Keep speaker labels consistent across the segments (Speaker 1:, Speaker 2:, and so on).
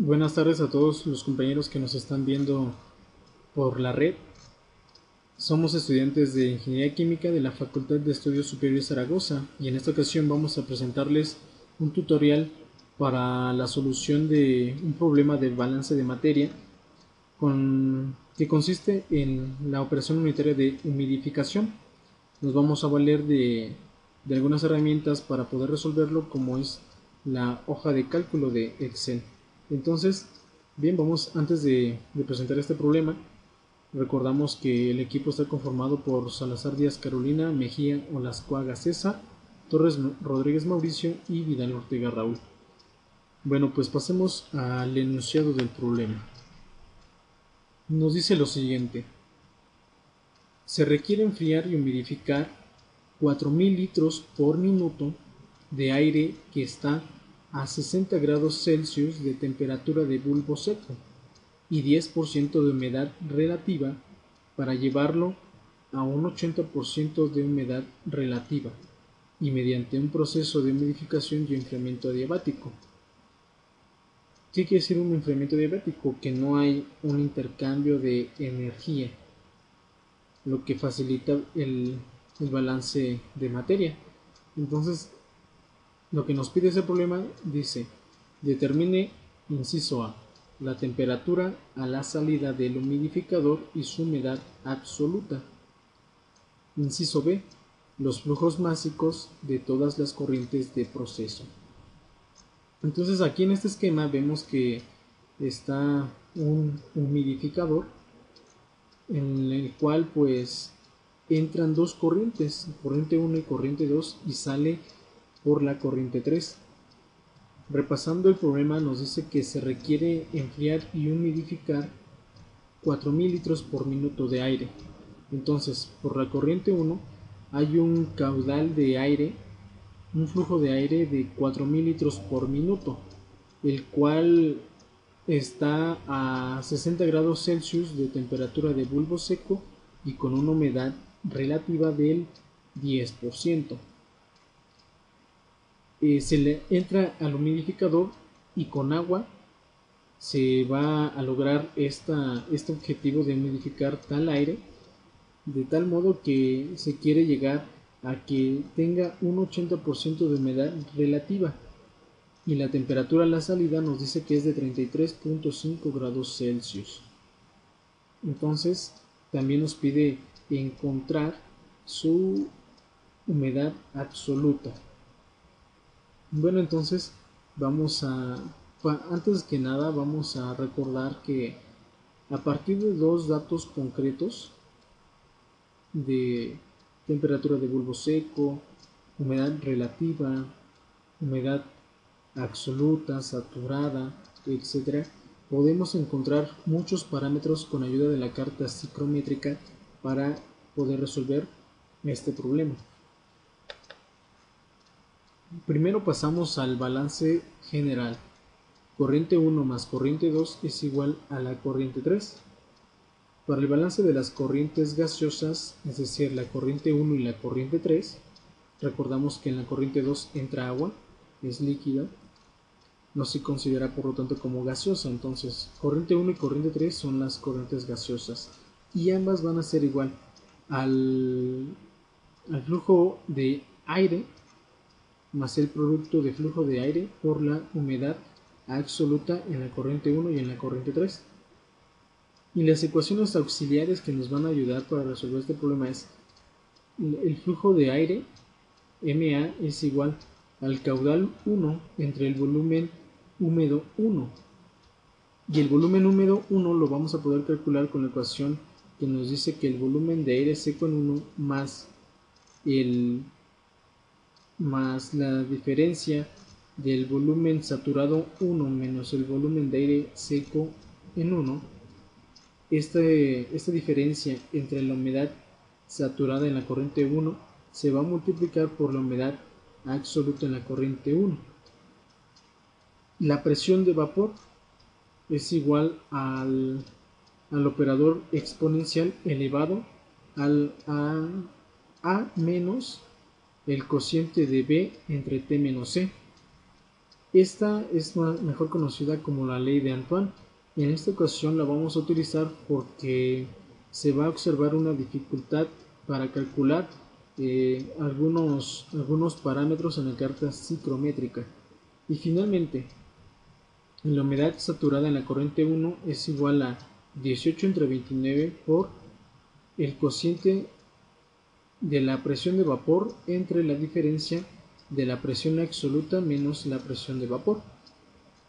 Speaker 1: Buenas tardes a todos los compañeros que nos están viendo por la red. Somos estudiantes de Ingeniería Química de la Facultad de Estudios Superiores Zaragoza y en esta ocasión vamos a presentarles un tutorial para la solución de un problema de balance de materia que consiste en la operación unitaria de humidificación. Nos vamos a valer de algunas herramientas para poder resolverlo, como es la hoja de cálculo de Excel. Entonces, bien, antes de presentar este problema, recordamos que el equipo está conformado por Salazar Díaz Carolina, Mejía Olascuaga César, Torres Rodríguez Mauricio y Vidal Ortega Raúl. Bueno, pues pasemos al enunciado del problema. Nos dice lo siguiente: se requiere enfriar y humidificar 4000 litros por minuto de aire que está a 60 grados Celsius de temperatura de bulbo seco y 10% de humedad relativa para llevarlo a un 80% de humedad relativa y mediante un proceso de humidificación y enfriamiento adiabático. ¿Qué quiere decir un enfriamiento adiabático? Que no hay un intercambio de energía, lo que facilita el balance de materia. Entonces, lo que nos pide ese problema dice: determine, inciso A, la temperatura a la salida del humidificador y su humedad absoluta. Inciso B, los flujos másicos de todas las corrientes de proceso. Entonces aquí en este esquema vemos que está un humidificador en el cual pues entran dos corrientes, corriente 1 y corriente 2, y sale por la corriente 3. Repasando el problema, nos dice que se requiere enfriar y humidificar 4000 litros por minuto de aire. Entonces, por la corriente 1 hay un caudal de aire, un flujo de aire de 4000 litros por minuto, el cual está a 60 grados Celsius de temperatura de bulbo seco y con una humedad relativa del 10%. Se le entra al humidificador y con agua se va a lograr este objetivo de humidificar tal aire de tal modo que se quiere llegar a que tenga un 80% de humedad relativa, y la temperatura a la salida nos dice que es de 33.5 grados Celsius. Entonces también nos pide encontrar su humedad absoluta. Bueno, entonces antes que nada vamos a recordar que a partir de dos datos concretos de temperatura de bulbo seco, humedad relativa, humedad absoluta, saturada, etc., podemos encontrar muchos parámetros con ayuda de la carta psicométrica para poder resolver este problema. Primero pasamos al balance general. Corriente 1 más corriente 2 es igual a la corriente 3. Para el balance de las corrientes gaseosas, es decir, la corriente 1 y la corriente 3, recordamos que en la corriente 2 entra agua, es líquida, no se considera por lo tanto como gaseosa. Entonces, corriente 1 y corriente 3 son las corrientes gaseosas y ambas van a ser igual al flujo de aire más el producto de flujo de aire por la humedad absoluta en la corriente 1 y en la corriente 3. Y las ecuaciones auxiliares que nos van a ayudar para resolver este problema es: el flujo de aire, MA, es igual al caudal 1 entre el volumen húmedo 1. Y el volumen húmedo 1 lo vamos a poder calcular con la ecuación que nos dice que el volumen de aire seco en 1 más la diferencia del volumen saturado 1 menos el volumen de aire seco en 1. Esta diferencia entre la humedad saturada en la corriente 1 se va a multiplicar por la humedad absoluta en la corriente 1. La presión de vapor es igual al operador exponencial elevado al a menos el cociente de B entre T menos C. Esta es mejor conocida como la ley de Antoine. En esta ocasión la vamos a utilizar porque se va a observar una dificultad para calcular algunos parámetros en la carta psicométrica. Y finalmente, la humedad saturada en la corriente 1 es igual a 18 entre 29 por el cociente de la presión de vapor entre la diferencia de la presión absoluta menos la presión de vapor.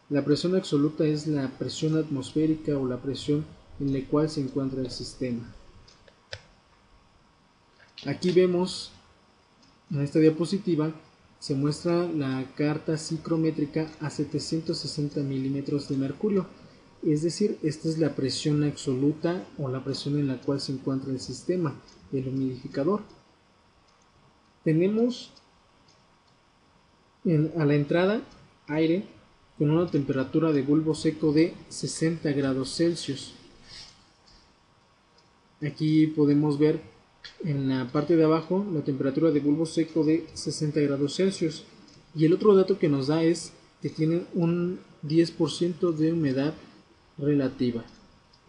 Speaker 1: La presión absoluta es la presión atmosférica o la presión en la cual se encuentra el sistema. Aquí vemos, en esta diapositiva, se muestra la carta psicométrica a 760 milímetros de mercurio. Es decir, esta es la presión absoluta o la presión en la cual se encuentra el sistema, el humidificador. Tenemos a la entrada aire con una temperatura de bulbo seco de 60 grados Celsius. Aquí podemos ver en la parte de abajo la temperatura de bulbo seco de 60 grados Celsius. Y el otro dato que nos da es que tiene un 10% de humedad relativa.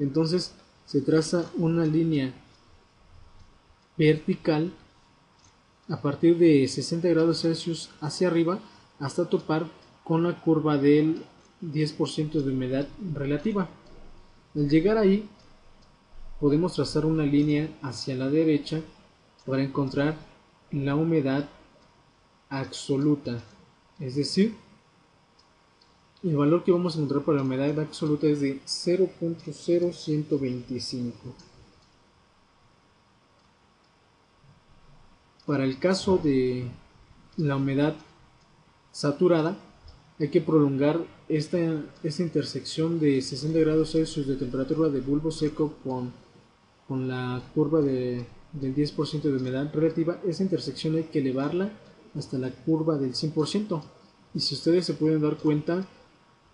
Speaker 1: Entonces se traza una línea vertical a partir de 60 grados Celsius hacia arriba hasta topar con la curva del 10% de humedad relativa. Al llegar ahí podemos trazar una línea hacia la derecha para encontrar la humedad absoluta, es decir, el valor que vamos a encontrar para la humedad absoluta es de 0.0125. Para el caso de la humedad saturada, hay que prolongar esta intersección de 60 grados Celsius de temperatura de bulbo seco con la curva del 10% de humedad relativa. Esa intersección hay que elevarla hasta la curva del 100%. Y si ustedes se pueden dar cuenta,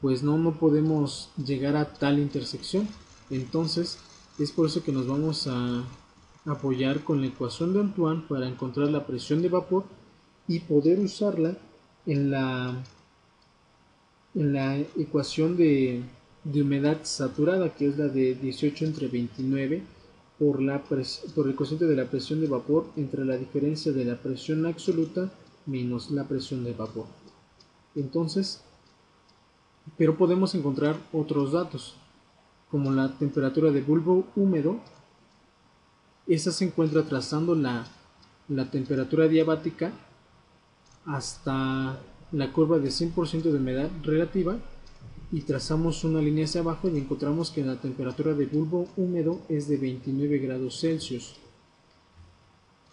Speaker 1: pues no podemos llegar a tal intersección. Entonces es por eso que nos vamos a apoyar con la ecuación de Antoine para encontrar la presión de vapor y poder usarla en la ecuación de humedad saturada, que es la de 18 entre 29 por el cociente de la presión de vapor entre la diferencia de la presión absoluta menos la presión de vapor. Entonces, pero podemos encontrar otros datos, como la temperatura de bulbo húmedo. Esa se encuentra trazando la temperatura diabática hasta la curva de 100% de humedad relativa y trazamos una línea hacia abajo y encontramos que la temperatura de bulbo húmedo es de 29 grados Celsius.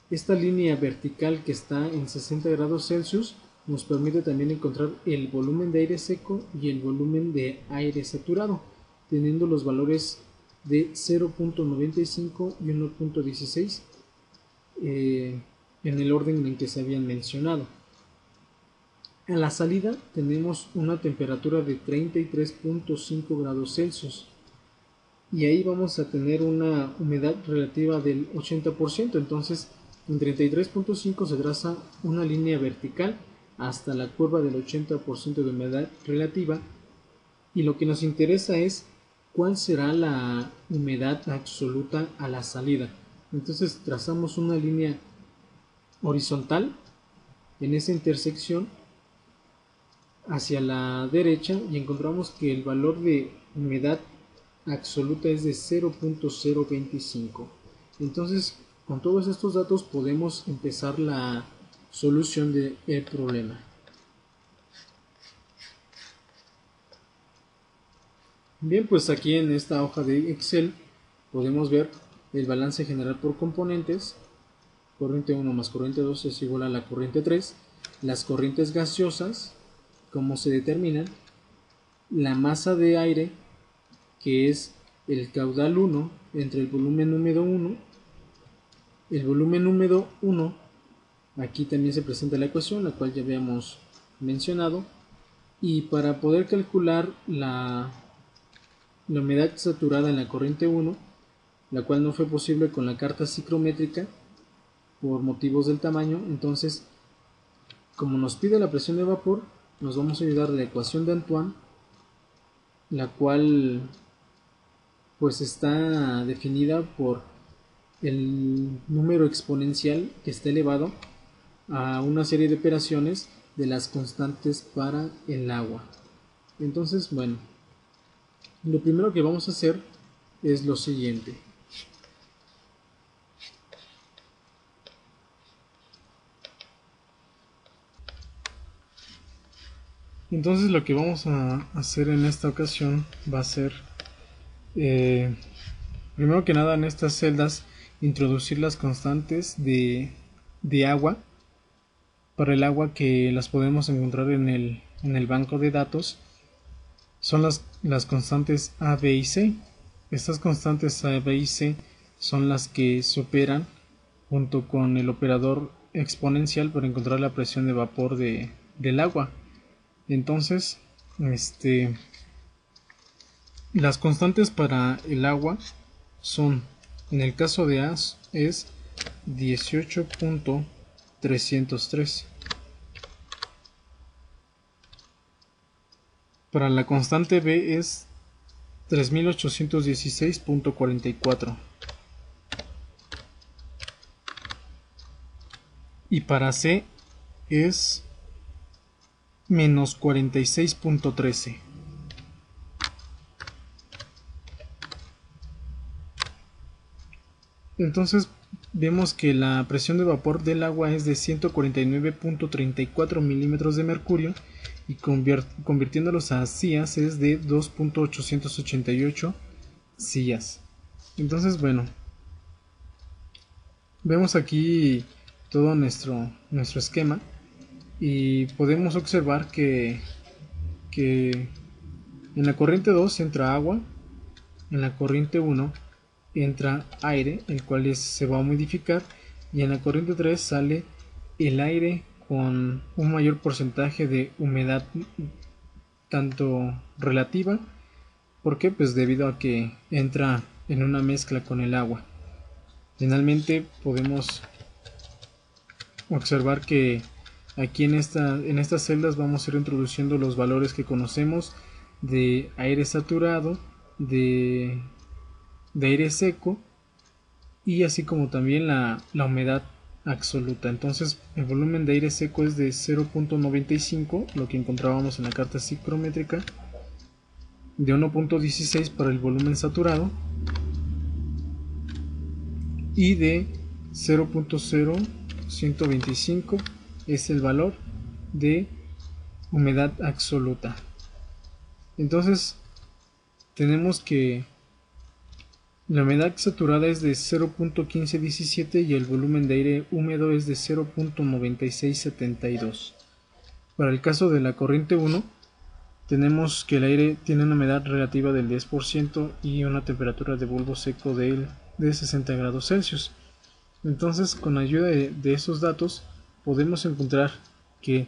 Speaker 1: Esta línea vertical que está en 60 grados Celsius nos permite también encontrar el volumen de aire seco y el volumen de aire saturado, teniendo los valores de 0.95 y 1.16 en el orden en que se habían mencionado. A la salida tenemos una temperatura de 33.5 grados Celsius y ahí vamos a tener una humedad relativa del 80%. Entonces en 33.5 se traza una línea vertical hasta la curva del 80% de humedad relativa, y lo que nos interesa es cuál será la humedad absoluta a la salida. Entonces trazamos una línea horizontal en esa intersección hacia la derecha y encontramos que el valor de humedad absoluta es de 0.025. Entonces, con todos estos datos podemos empezar la solución del problema. Bien, pues aquí en esta hoja de Excel podemos ver el balance general por componentes. Corriente 1 más corriente 2 es igual a la corriente 3. Las corrientes gaseosas, cómo se determinan, la masa de aire, que es el caudal 1 entre el volumen húmedo 1. El volumen húmedo 1, aquí también se presenta la ecuación, la cual ya habíamos mencionado. Y para poder calcular la humedad saturada en la corriente 1, la cual no fue posible con la carta psicométrica por motivos del tamaño, entonces, como nos pide la presión de vapor, nos vamos a ayudar de la ecuación de Antoine, la cual pues está definida por el número exponencial que está elevado a una serie de operaciones de las constantes para el agua. Entonces, bueno, lo primero que vamos a hacer es lo siguiente. Entonces lo que vamos a hacer en esta ocasión va a ser, primero que nada, en estas celdas introducir las constantes de agua para el agua, que las podemos encontrar en el banco de datos. Son las constantes A, B y C. Estas constantes A, B y C son las que se operan junto con el operador exponencial para encontrar la presión de vapor del agua. Entonces, las constantes para el agua son, en el caso de A, es 18.303. Para la constante B es 3816.44. Y para C es menos 46.13. Entonces vemos que la presión de vapor del agua es de 149.34 milímetros de mercurio, y convirtiéndolos a sillas es de 2.888 sillas. Entonces, bueno, vemos aquí todo nuestro esquema y podemos observar que en la corriente 2 entra agua, en la corriente 1 entra aire, el cual se va a modificar, y en la corriente 3 sale el aire con un mayor porcentaje de humedad, tanto relativa, porque pues debido a que entra en una mezcla con el agua. Finalmente podemos observar que aquí en estas celdas vamos a ir introduciendo los valores que conocemos de aire saturado, de aire seco, y así como también la humedad absoluta. Entonces el volumen de aire seco es de 0.95, lo que encontrábamos en la carta psicométrica, de 1.16 para el volumen saturado y de 0.0125 es el valor de humedad absoluta. Entonces tenemos que la humedad saturada es de 0.1517 y el volumen de aire húmedo es de 0.9672. Para el caso de la corriente 1, tenemos que el aire tiene una humedad relativa del 10% y una temperatura de bulbo seco de 60 grados Celsius. Entonces, con ayuda de esos datos, podemos encontrar que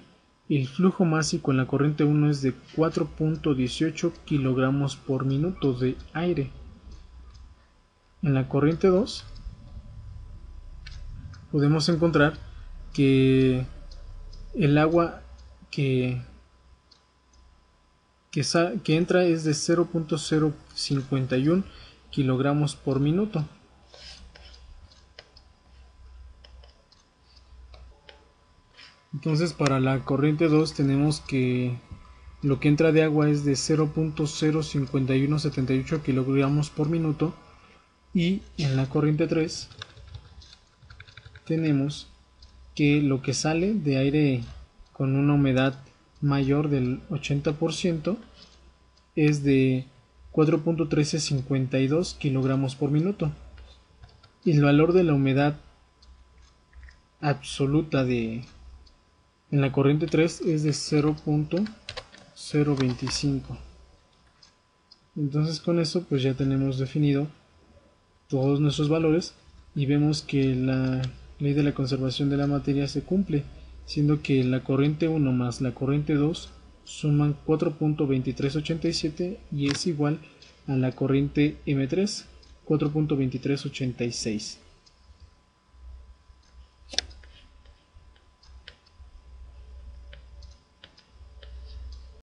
Speaker 1: el flujo másico en la corriente 1 es de 4.18 kilogramos por minuto de aire. En la corriente 2 podemos encontrar que el agua que entra es de 0.051 kilogramos por minuto. Entonces para la corriente 2 tenemos que lo que entra de agua es de 0.05178 kilogramos por minuto, y en la corriente 3 tenemos que lo que sale de aire con una humedad mayor del 80% es de 4.1352 kilogramos por minuto, y el valor de la humedad absoluta en la corriente 3 es de 0.025. Entonces con eso pues ya tenemos definido todos nuestros valores y vemos que la ley de la conservación de la materia se cumple, siendo que la corriente 1 más la corriente 2 suman 4.2387 y es igual a la corriente M3, 4.2386.